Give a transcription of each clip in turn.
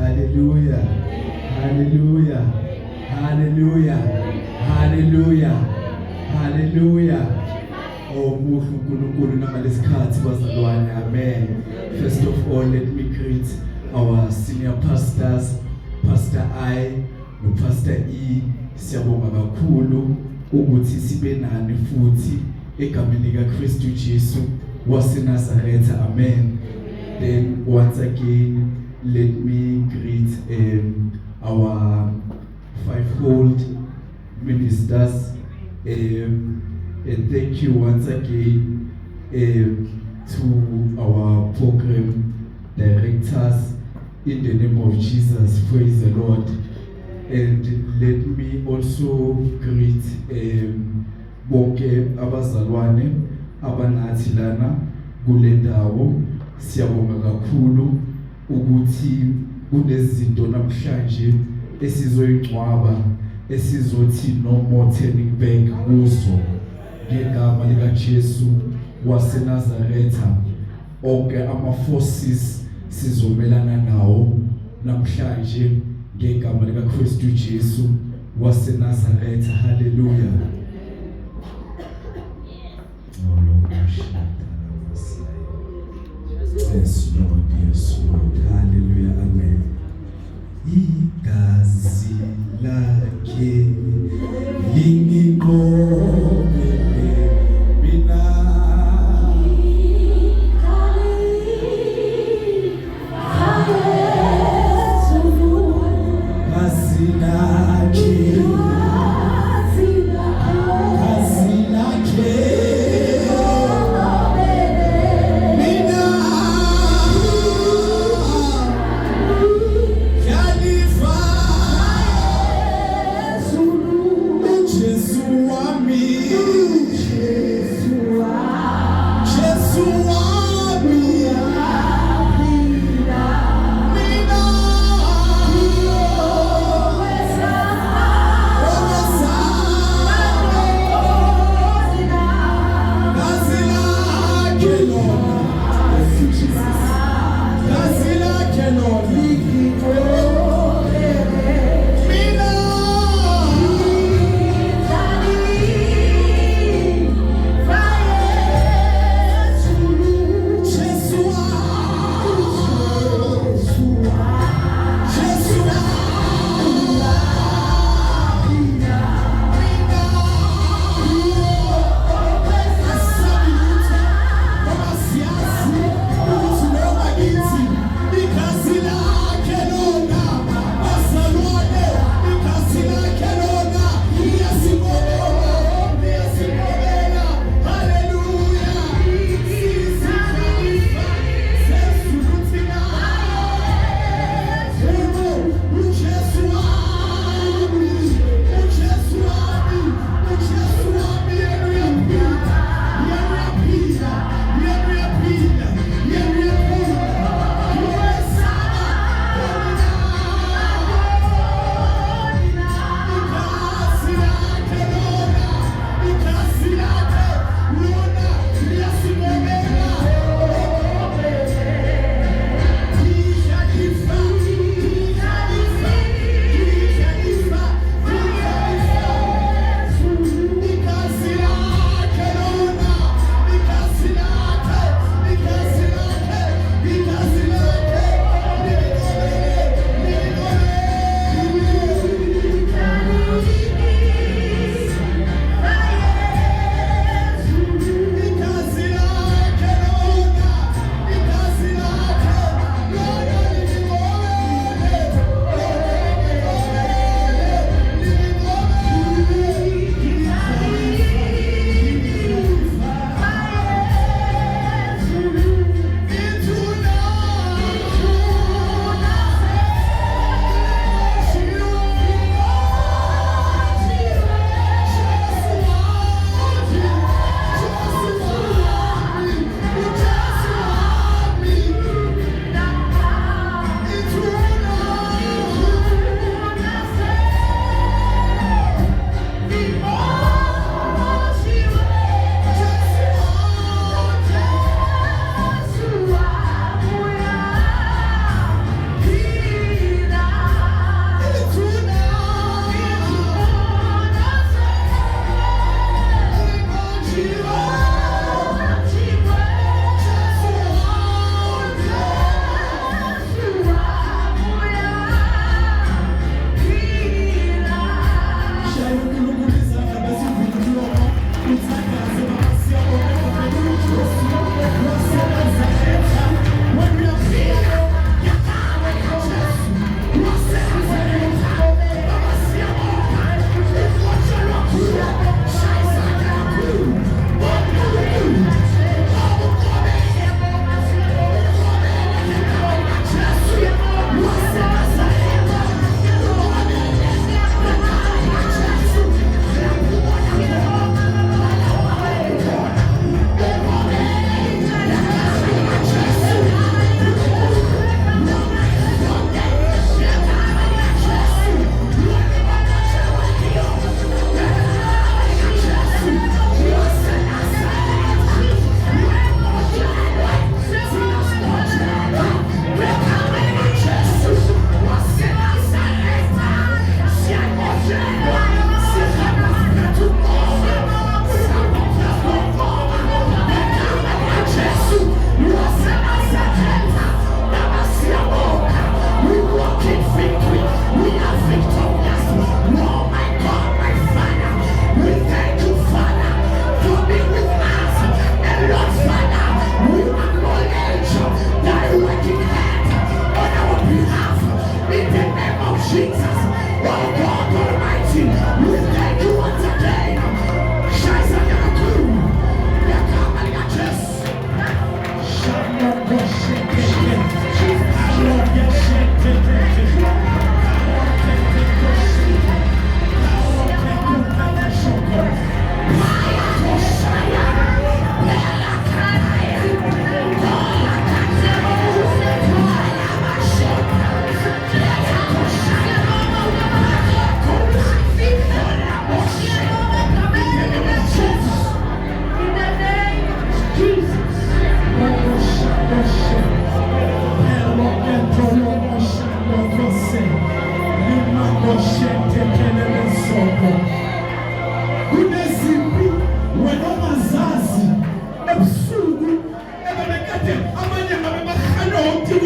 Hallelujah. Hallelujah. Hallelujah. Hallelujah. Hallelujah. Oh, muhle uNkulunkulu nangalesikhathi bazalwane. Amen. First of all, let me greet our senior pastors, Pastor I no Pastor E. Siyabonga kakhulu ukuthi sibe nani futhi egameni likaKristu Jesu waseNazaretha. Amen. Then once again, let me greet our fivefold ministers, and thank you once again to our program directors in the name of Jesus. Praise the Lord. And let me also greet bonke abazalwane abanathi lana kule ndawo. Siyabonga kakhulu ukuthi kunezinto namhlanje esizoyicwaba esizothi no more turning back kuzo ngegama lika Jesu waseNazaretha. Onke ama forces sizomelana nawo namhlanje ngegama lika Kristu Jesu waseNazaretha. Hallelujah. Yes, Lord. Yes, Lord. Hallelujah. Amen. Igazi lakhe lingiqobele mina. Igazi lakhe Gracias.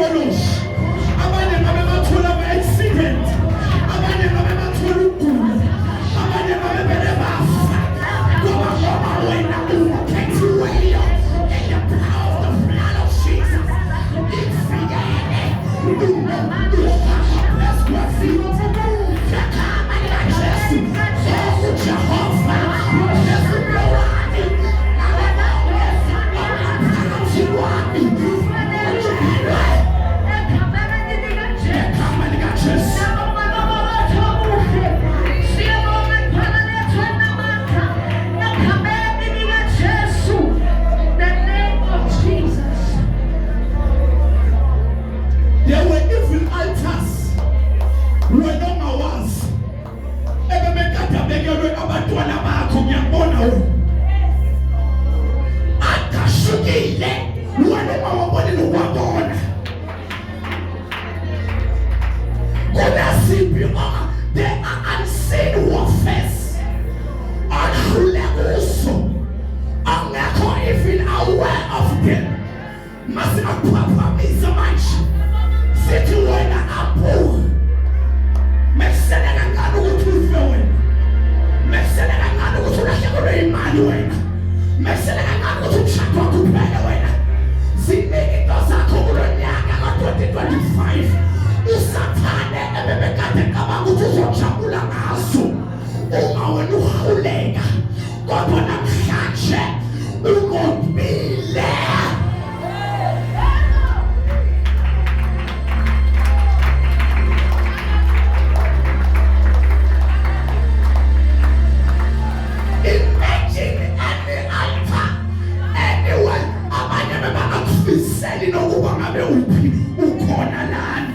ngoloshi, abanye ngabe bathola ama-accident, abanye ngabe bathola ukugula, abanye ngabe benebafa. Ngoba wena uphethiweyo in the power of the blood of Jesus. Ifikele uhambe kwafika yakama likaJesu. Oh Jehova, Yesu lowani yakama likaJesu. There were even altars wena ongawazi ebebekade bekelwe abantwana bakho. Ngiyabona akashukile wena mawabone nokwabona kunaziphi there are unseen warfares adlule kuso angekho even aware of them. Mase akuphaphamiza manje sithi wena apho mesele kangani ukuthi ufe wena, mesele kangani ukuthi ulahlekelwe imali wena, mesele kangani ukuthi umshado wakho uphele wena. Ziningi into zakho kulo nyaka ka-2025 usathane ebebekade cabanga ukuthi uzojabula ngazo uma wena uhawuleka, kodwa namhlanje ukomile. Nokuba ngabe uphi ukhona lana,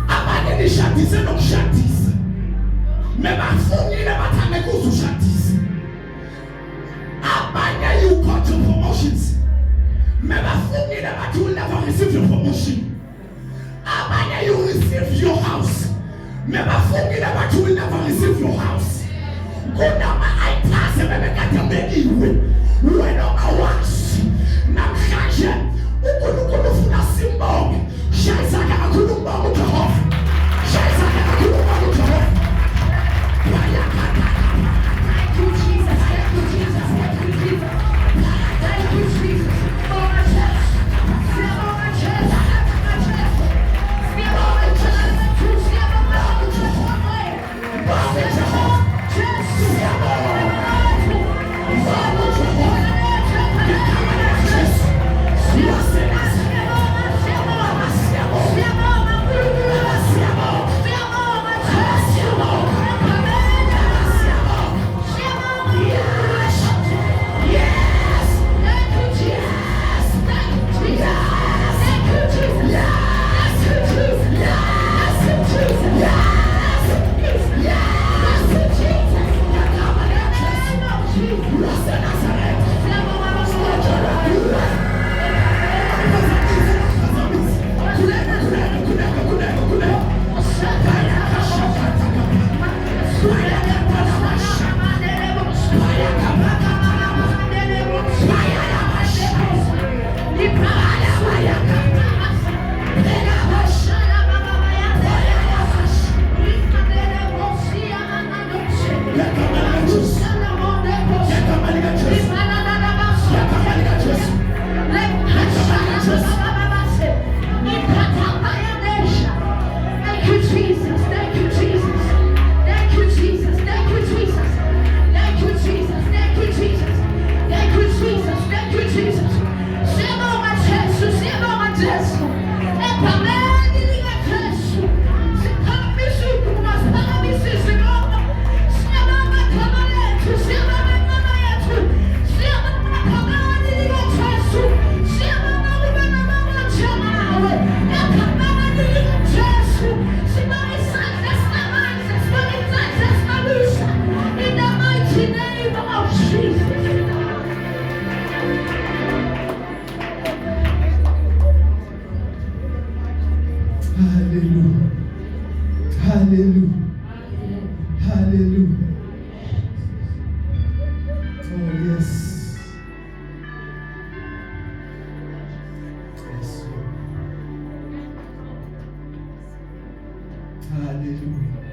abanye nishadise nokushadisa, mebafungile bathande kuzushadisa. Abanye you got your promotions, mebafungile bathi will never receive your promotion. Abanye you receive your house, mebafungile bathi will never receive your house. Kunama ayipase bebekade bekiwe wena ongawazi namhlanje uNkulunkulu ufuna simbonge. Shayisana kakhulu umbongo Jehova, shayisana kakhulu umbongo Jehova. Thank you Jesus, thank you Jesus, thank you Jesus, thank you Jesus. For my chest, for my chest, for my chest, for my chest, for my chest. Hallelujah.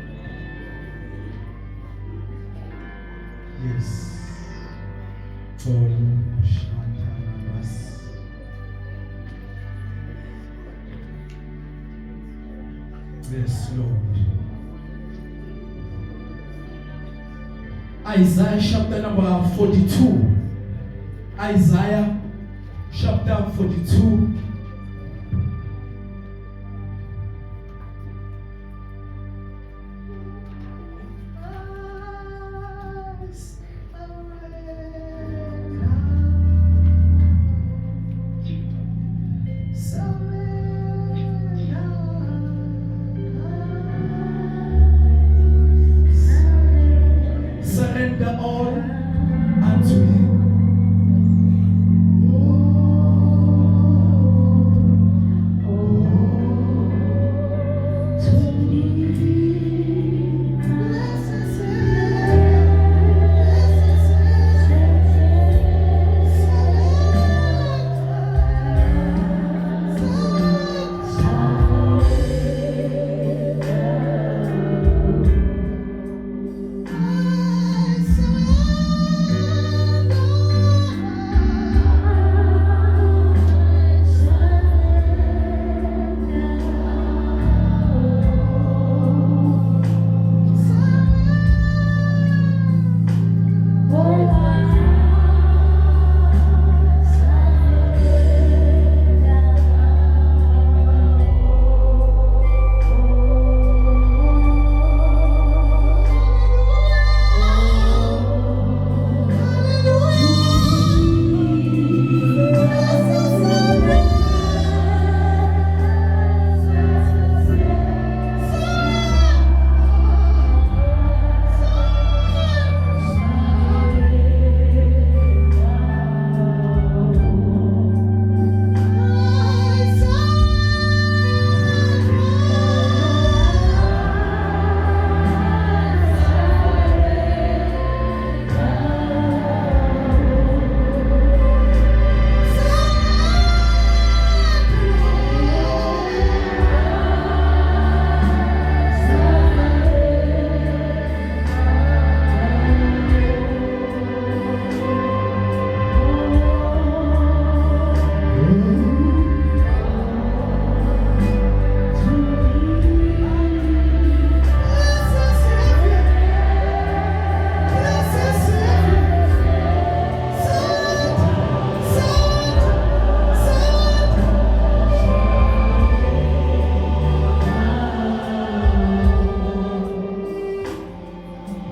Yes. Yes, Lord. Isaiah chapter number 42. Isaiah chapter 42. Surrender all unto Him.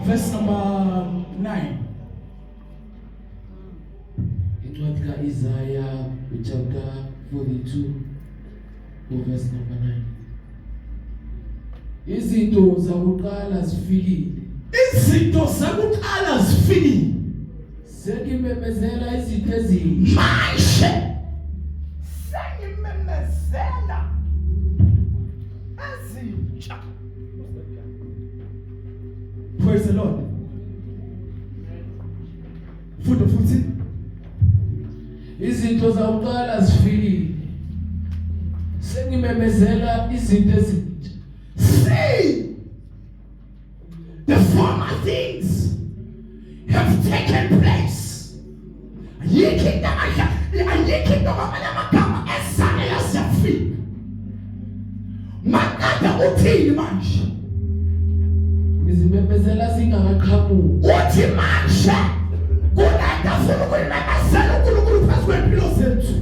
Verse number 9. Incwadi ka-Isaiah chapter 42 verse number 9. Izinto zakuqala zifikile. Izinto zakuqala zifikile. Sengimemezela izinto ezintsha. Manje sengimemezela ezintsha. Praise the Lord. Futhi izinto zakuqala zifikile. Sengimemezela izinto ezintsha. See, the former things have taken place. Yikho ngamanye amagama esane yasiyafika. Makada uthini manje? Ngizimemezela zingakaqhamuki. Uthi manje kunento ufuna ukuyimemezela uNkulunkulu phezu kwempilo zethu.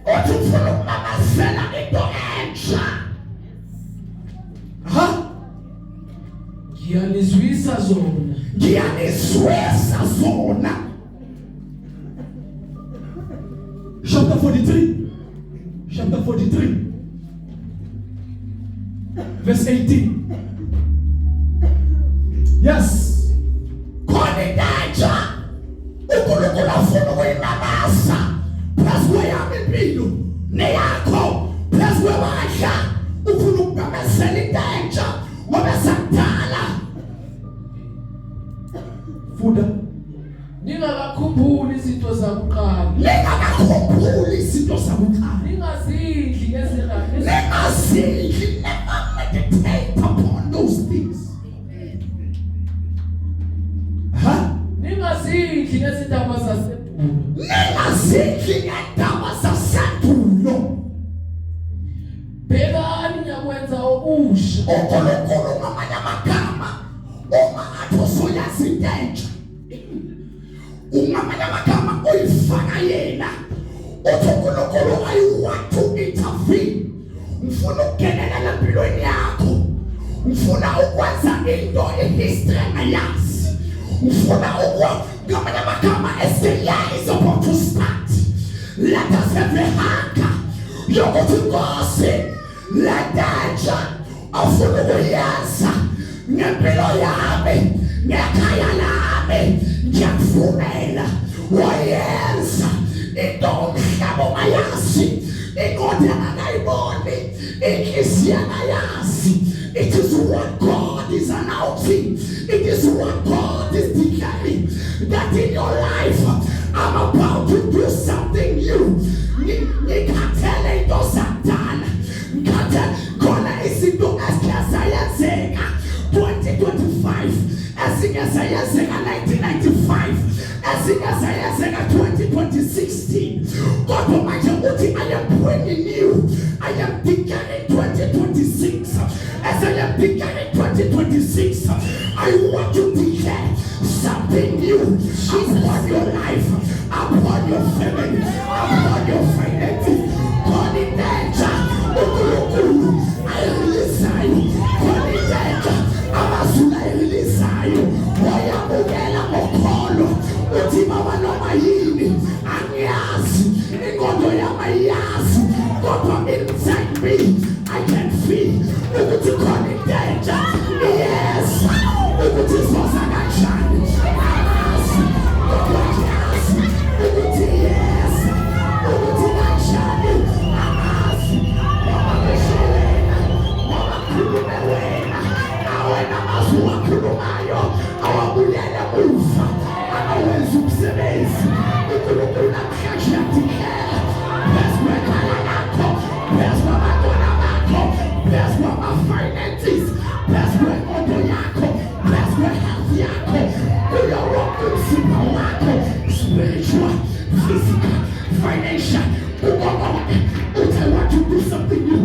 Uthi ufuna ukumemezela into entsha. Ngiyanizwisa zona. Ngiyanizwisa zona. Chapter 43. Chapter 43. Verse 18. Yes. Khona indatsha uNkulunkulu afuna ukuyimemeza phezu kweyami impilo neyakho phezu kwebandla. Ufuna ukumemezela indatsha wabesakudala. Funda. Ningakakhumbuli izinto zakuqala. Ningakakhumbuli izinto zakuqala. Ningazidli ezingaka. Ningazidli. Never meditate upon ningazidli ngezindaba zasendulo. Ningazidli ngendaba zasendulo. Bhekani ngiyakwenza okusha. uNkulunkulu ngamanye amagama uma athi usuyazi into entsha, ngamanye amagama uyifaka yena, uthi uNkulunkulu I want to intervene. Ngifuna ukungenelela empilweni yakho, ngifuna ukwenza into ehistory engayazi, ngifuna ngamanye amagama as the year is about to start, let us have a hunger yokuthi Nkosi lentsha afuna ukuyenza ngempilo yami, ngekhaya lami, ngiyakuvumela wayenza into umhlaba ongayazi, inkosi angayiboni, inhliziyo angayazi. It is what God is announcing. It is what God is declaring, that in your life I'm about to do something new. Ngikhathele into zakudala, ngikhathele khona izinto eziyenzeka 2025, eziyenzeka 1995, eziyenzeka 2016. Kodwa manje uthi I am bringing you, I am declaring 2026. As I am declaring 2026, I want to declare something new upon your life, upon your family, upon your finances. God in danger, I release you. God in danger, Amazula release you. Wayabukela mokolo, uthi mama noma yini angiyazi, ingodo yamayazi, kodwa inside me I can feel ukuthi khona in danger. Yes, ukuthi sosa kanjani amazi, kodwa ngiyazi ukuthi yes, ukuthi kanjani amazi. Noma beshelena, noma khulume wena, awena mazwi wakhulumayo awabulele muva, awenza umsebenzi. uNkulunkulu namhlanje uyadikela phezu kwekhala lakho, phezu kwabantwana bakho, phezu kwama-finances, phezu kwenkondo yakho, phezu kwe-health yakho, kuyo wonke umzimba wakho, spiritual, physical, financial, kuko konke. Uthi I want to do something new.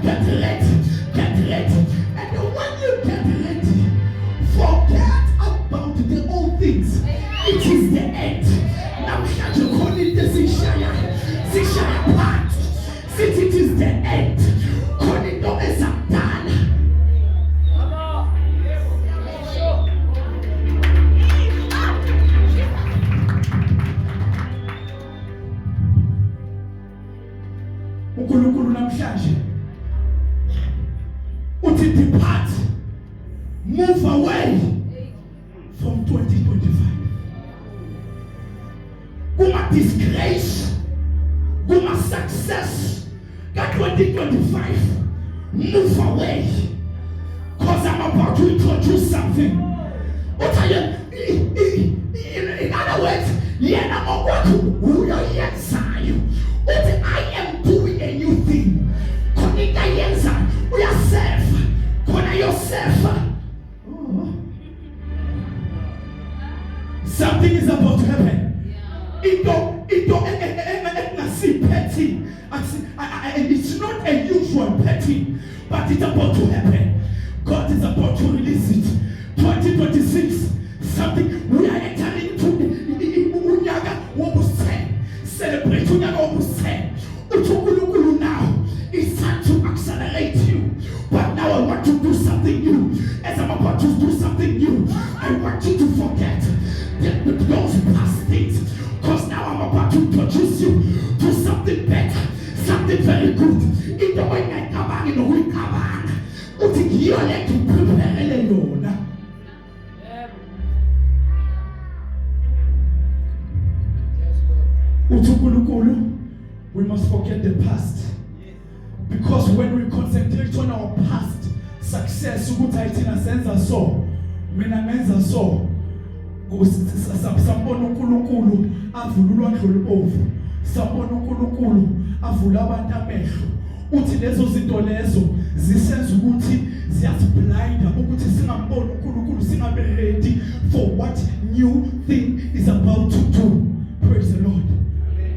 Get ready, get ready. And when you get ready, forget about the old things. It is the end. Namhlanje khona into zishaya phansi, sithi it is the end. Khona into ezakudala. uNkulunkulu namhlanje uthi depart, move away from 2025. Kuma disgrace, kuma success ka 2025, move away, because I'm about to introduce something. In other words, yena ngokwakho uyoyenzayo. Uthi I am doing a new thing. Khona into ayenza uyasefa, khona yosefa. Something is about to happen. It's not a usual petty, but it's about to happen. God is about to release it. 2026, something we are entering into. Unyaga wobuse, celebrate unyaga wobuse. Utukulu now. It's time to accelerate you. But now I want to do something new. As I'm about to do something new, I want you to forget those past things, because now I'm about to introduce you to something better, something very good. In the way I come on, in the way come on, you're like to prepare alone. We must forget the past, because when we concentrate on our past success, sambona uNkulunkulu avululwa ndlolibovu, sambona uNkulunkulu avula abantu amehlo. Uthi lezo zinto lezo zisenza ukuthi ziyasiblinda ukuthi singamboni uNkulunkulu singabe ready for what new thing is about to do. Praise the Lord.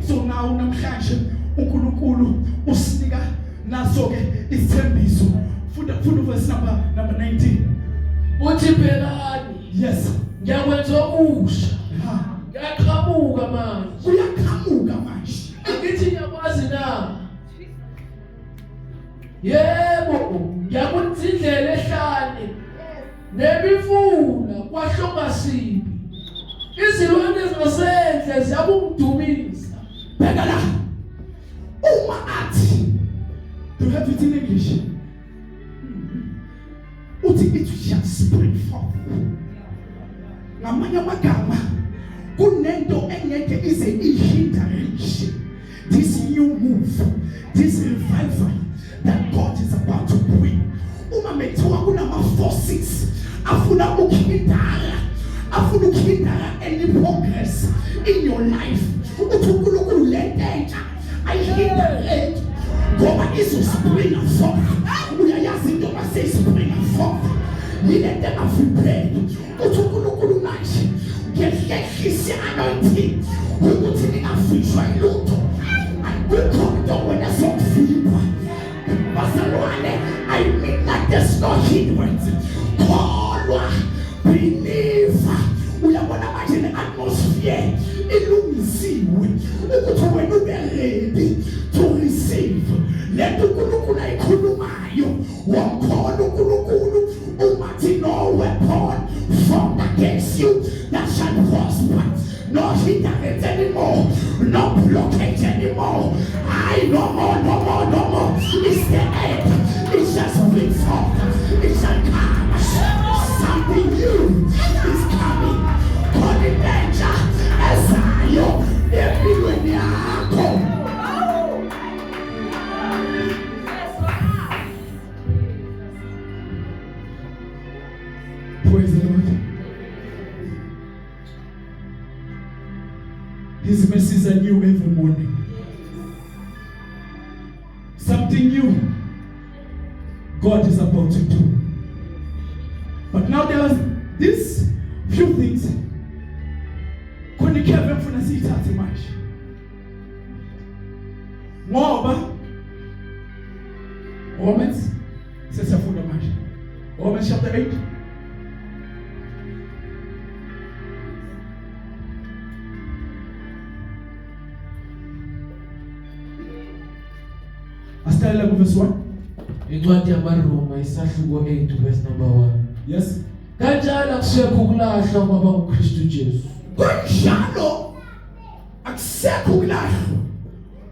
So now namhlanje uNkulunkulu usinika naso ke isithembiso. Funda verse number 19. Uthi bhekani. Yes. Ngiyakwenza okusha. Ngiyaqhamuka manje. Uyaqhamuka manje. Ngithi ngiyakwazi na. Yebo, ngiyakwenza indlela ehlane. Nebifuna kwahlonga sibi. Izilwane zasendle ziyabumdumisa. Bheka la. Uma athi. Do you have it in English? Uthi it shall spring forth. Ngamanye amagama kunento engeke ize ihindrishe this new move, this revival that God is about to bring. Uma methiwa kunama forces afuna ukuhindara any progress in your life. Uthi uNkulunkulu lentsha ayihindare ngoba izospringa forth. Uyayazi into masespringa forth. Yile nto afiphe uthi uNkulunkulu manje ngehlisa anointing ukuthi ningafishwa ilutho. Ayikho into wena sokufipha bazalwane. I mean that there's no hindrance. Kholwa, believe. Uyabona manje le atmosphere ilungisiwe ukuthi wena ube ready to receive. Let uNkulunkulu ayikhulumayo wamkhona uNkulunkulu umathi no weapon formed against you that shall prosper. No hindrance anymore, no blockage anymore. No more. It's the end. It shall spring forth. It shall come. Something new is coming. Holy danger as I everywhere yakho. Praise the Lord. His mercies are new every morning. Something new God is about to do. But now there are these few things. Kunikeve mfuna siyithathe manje. Ngoba Romans sesiyafunda manje. Romans chapter 8. Asithalela ku verse 1. Incwadi yamaRoma isahluko 8 verse number 1. Yes. Kanjalo akusekho ukulahlwa kwaba uKristu Jesu. Kanjalo akusekho ukulahlwa.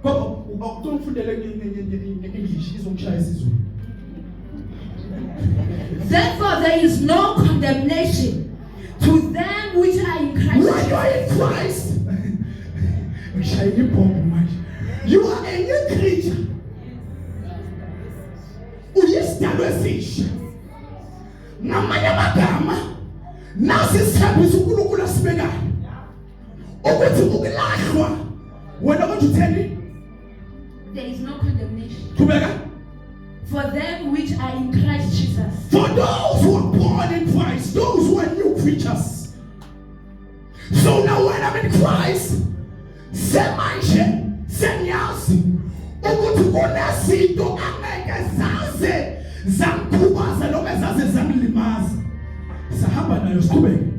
Ngoba ukufundele ngeEnglish izongishaya isizulu. Therefore there is no condemnation to them which are in Christ. When you are in Christ, you are a new creature. Uyisdalwe esisha. Ngamanye amagama nasi isithembiso uNkulunkulu asibekayo ukuthi ukulahlwa wena konje utheni? There is no condemnation. Kubeka? For them which are in Christ Jesus. For those who are born in Christ, those who are new creatures. So now when I'm in Christ, semanje senyazi ukuthi kunezinto angeke zaze zamkhubaza noma zaze zamlimaza. Sahamba nayo siqhubeke.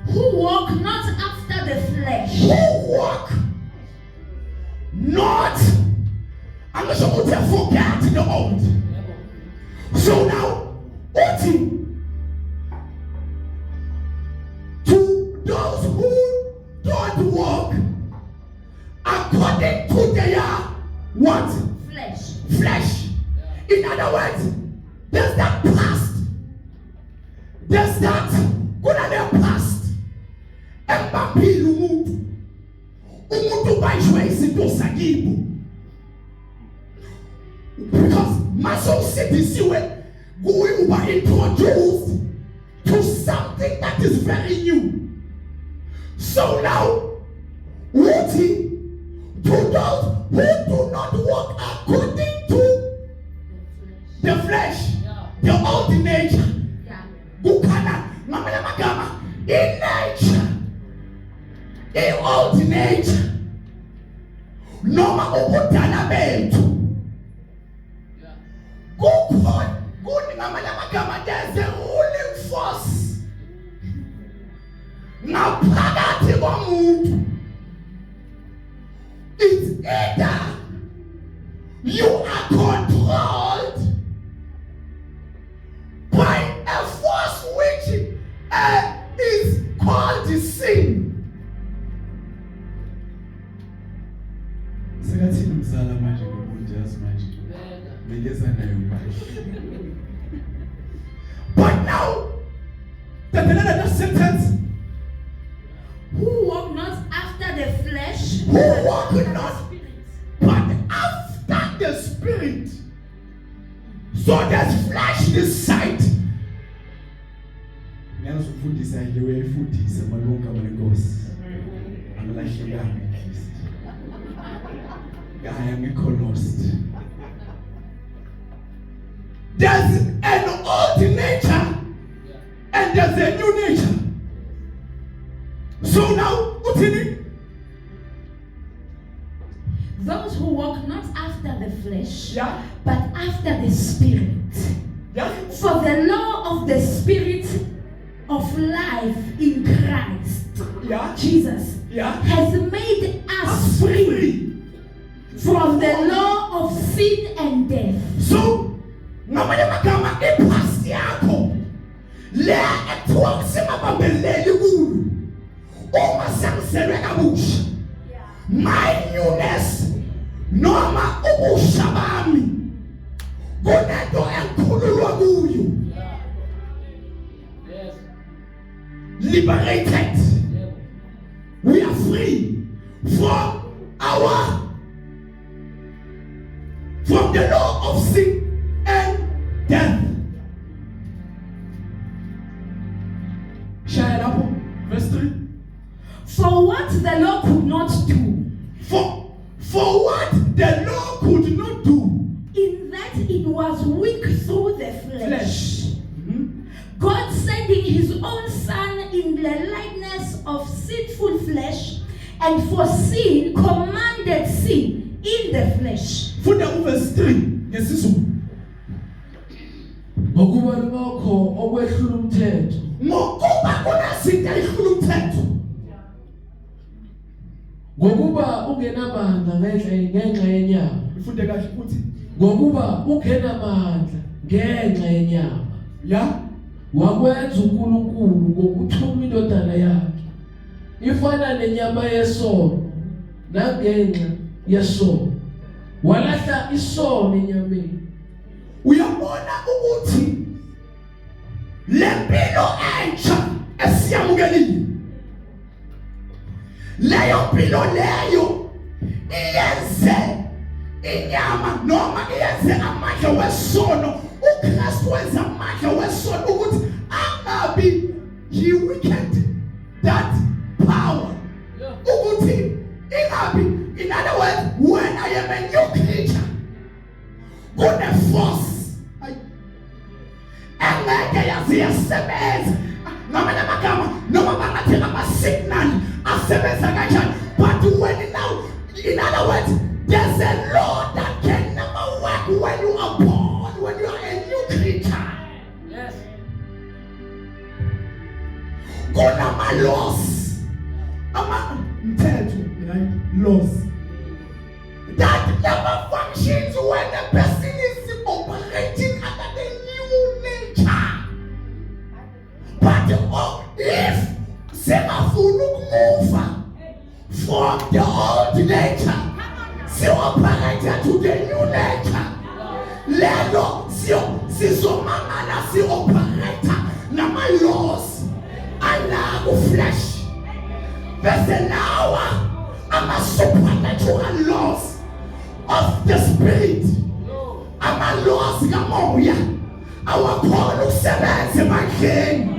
Who walk not after the flesh. Who walk not. I'm not sure to forget the old. So now, to those who don't walk according to their what? Flesh. In other words, there's that past. There's that good at their past. Embaphilu umuntu bayishwe izinto sakibo. Because masosebisiwe kuwe uba introduced to something that is very new. So now, to those who do not walk according to noma ubudala bethu kukhona ngamanye amagama there's a ruling force ngaphakathi komuntu. It's either you are controlled by a force which is called sin. Sekathini mzala manje ngokunjazi manje. Ngiyeza nayo manje. But now, the sentence. Who walk not after the flesh, Who walk not, but after the spirit. So there's flesh this side. Ngiyazi ukufundisa nje uyayifundisa malunga amankosi. Angalahlekanga Kristu. Ngaya ngikho lost. There's an old nature and there's a new nature. So now, what's in it? those who walk not after the flesh, Yeah. but after the spirit. Yeah. For the law of the spirit of life in Christ, Yeah. Jesus, Yeah. has made us free from the law of sin and death. So, ngamanye magama ipasi yakho le ethiwa usemabambeleli kulo uma sengiselwe kabusha my newness noma ubusha bami kunento enkhululwa kuyo liberated. We are free from the law of sin and death. Share it up. Verse 3. For what the law could not do, For what the law could not do, in that it was weak through the flesh, God sending his own Son in the likeness of sinful flesh, and for sin commanded sin in the flesh. Funda verse 3 ngesizulu. Ngokuba lokho okwehlula umthetho Ngokuba kunezinto ezihlula umthetho. ngokuba ungenamandla ngenxa yenyama Ifunde kahle futhi. ngokuba ungenamandla ngenxa yenyama Yeah. wakwenza uNkulunkulu ngokuthuma indodana yakhe ifana nenyama yesono nangenxa yesono walahla isono enyameni. Uyabona ukuthi lempilo entsha esiyamukelile leyo mpilo leyo iyenze inyama noma iyenze amandla wesono. uKristu wenza amandla wesono ukuthi angabi he weakened that power ukuthi ingabi. In other words, when I am a new creature kune force engeke yaze yasebenza ngamanye amagama noma bangathi ama-signal asebenza kanjani, but when now, in other words, there's a law that can never work when you are born, when you are a new creature. Yes. Kunama-laws ama-mthetho, right? Laws that never functions when the person is operating under the new nature. But if singafuna ukumove from the old nature, si-operate to the new nature, lelo sizomangala si-operate nama-laws ala ku-flesh bese lawa ama-supernatural laws of the spirit, ama-laws kamoya awakhona ukusebenza emandleni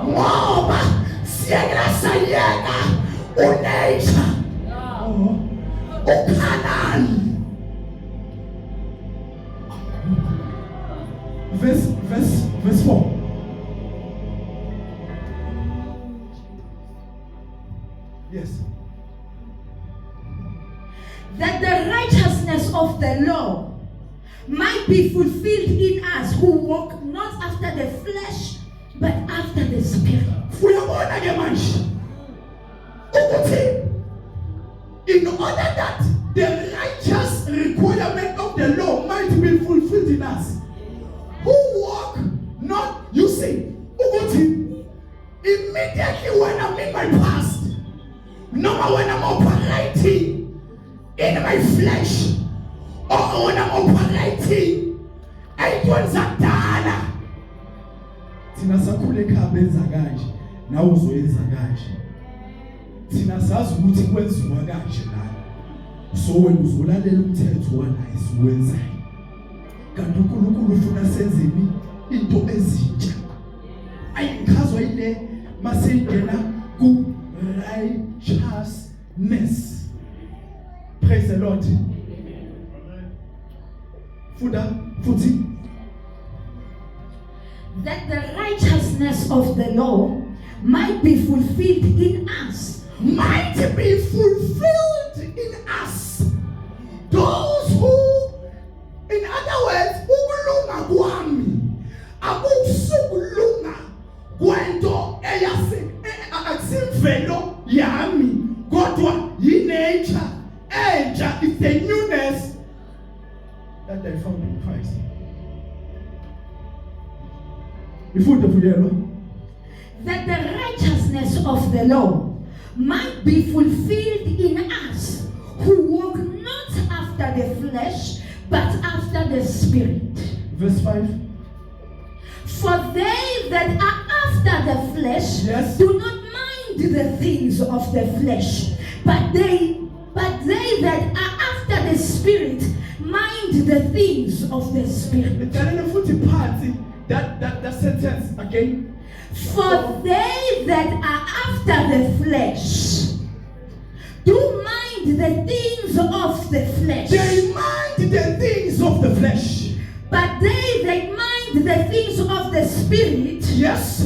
ngoba siyekela sayeka unature ukhanani. Verse 4. That the righteousness of the law might be fulfilled in us who walk not after the flesh, but after the Spirit. Uyabona ke manje ukuthi in order that the righteous requirement of the law might be fulfilled in us, who walk not, you see, ukuthi immediately when I'm in my past, no more when I'm operating in my flesh, or when I'm operating ayikwenza dala. Thina sakhule ekhaya benza kanje nawe uzoyenza kanje. Thina sazi ukuthi kwenziwa kanje la. So wena uzolalela umthetho wanaye siwenzayo. Kanti uNkulunkulu ufuna senzeni into ezintsha. Ayikhazwa ile masingena ku righteousness. Praise the Lord. Futhi. That the righteousness of the law might be fulfilled in us. Might be fulfilled in us. Those who, in other words, ukulunga kwami akusukulunga kwento akusimvelo yami kodwa yi-nature entsha. It's the newness that I found in Christ. That the righteousness of the law might be fulfilled in us who walk not after the flesh but after the Spirit. Verse 5. For they that are after the flesh, yes, do not mind the things of the flesh, but they that are after the Spirit mind the things of the Spirit. That sentence again. For they that are after the flesh do mind the things of the flesh. They mind the things of the flesh. But they that mind the things of the Spirit, yes,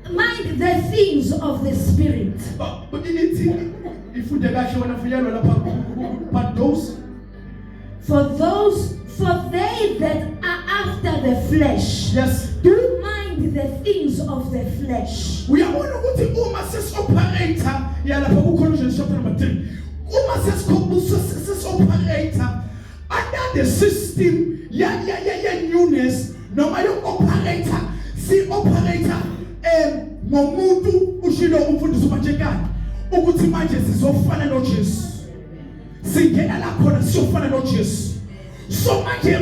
mind the things of the Spirit. But if we for they that are after the flesh, yes, do mind the things of the flesh. We are one of the operator. Colossians chapter number 3. Operator under the system. Newness. No matter operator. See operator. Momuntu ushilo umfundisi umajekani. Ukuthi manje sizofana noJesu. Singena la khona siyofana noJesu. So manje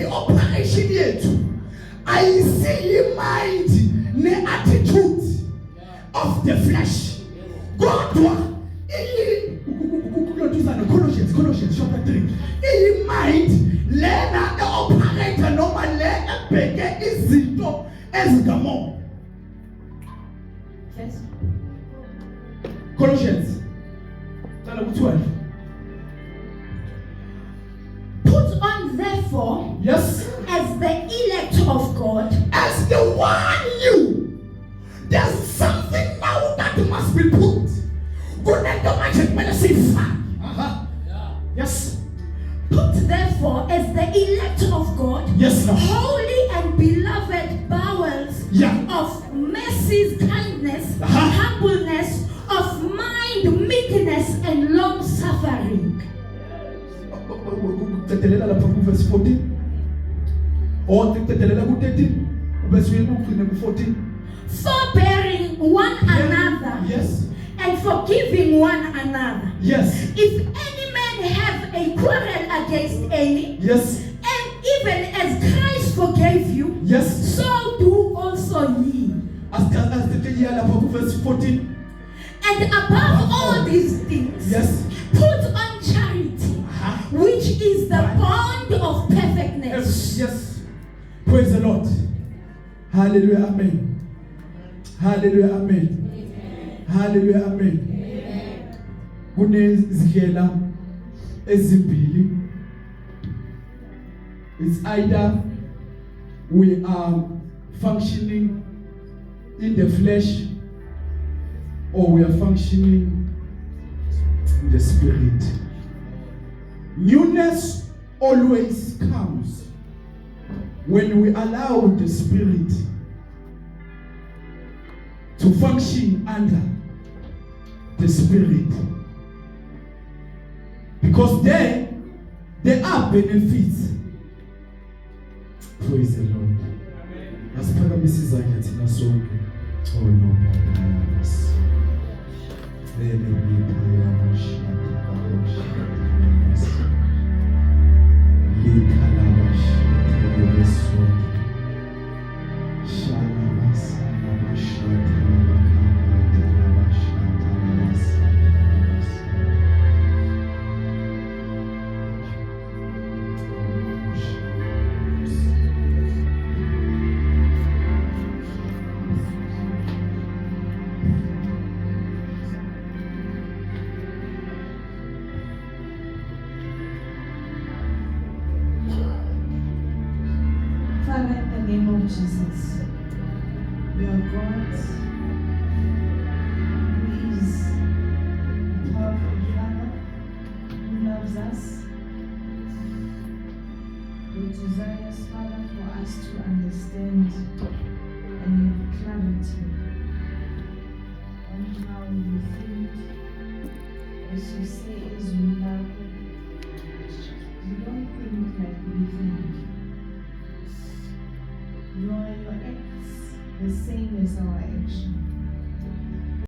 i-operation yethu ayisiyi mind ne-attitude of the flesh. Kodwa Colossians chapter 3. Iyi-mind lena e-operator noma le ebheke izinto ezingamo. Yes. Colossians 12. Put on therefore, yes, as the elect of God, as the one you. There's something now that must be put. Yes. Put therefore as the elect of God, yes, no, holy and beloved bowels, yeah, of mercies, kindness, humbleness, of mind, meekness, and long suffering. Verse 14. Or 13. Verse 14. Forbearing one another, yes, and forgiving one another. Yes. If any man have a quarrel against any, yes, and even as Christ forgave you, yes, so do also ye. As the verse 14. And above all these things, yes, put on charity, which is the bond of perfectness. Yes. Praise the Lord. Hallelujah. Amen. Hallelujah. Amen. Amen. Hallelujah. Amen. Kunezindlela ezimbili. It's either we are functioning in the flesh or we are functioning in the spirit. Newness always comes when we allow the Spirit to function under the Spirit. Because there are benefits. Praise the Lord. Asipaka misizanya tina sonke. Oh no. Father, in the name of Jesus,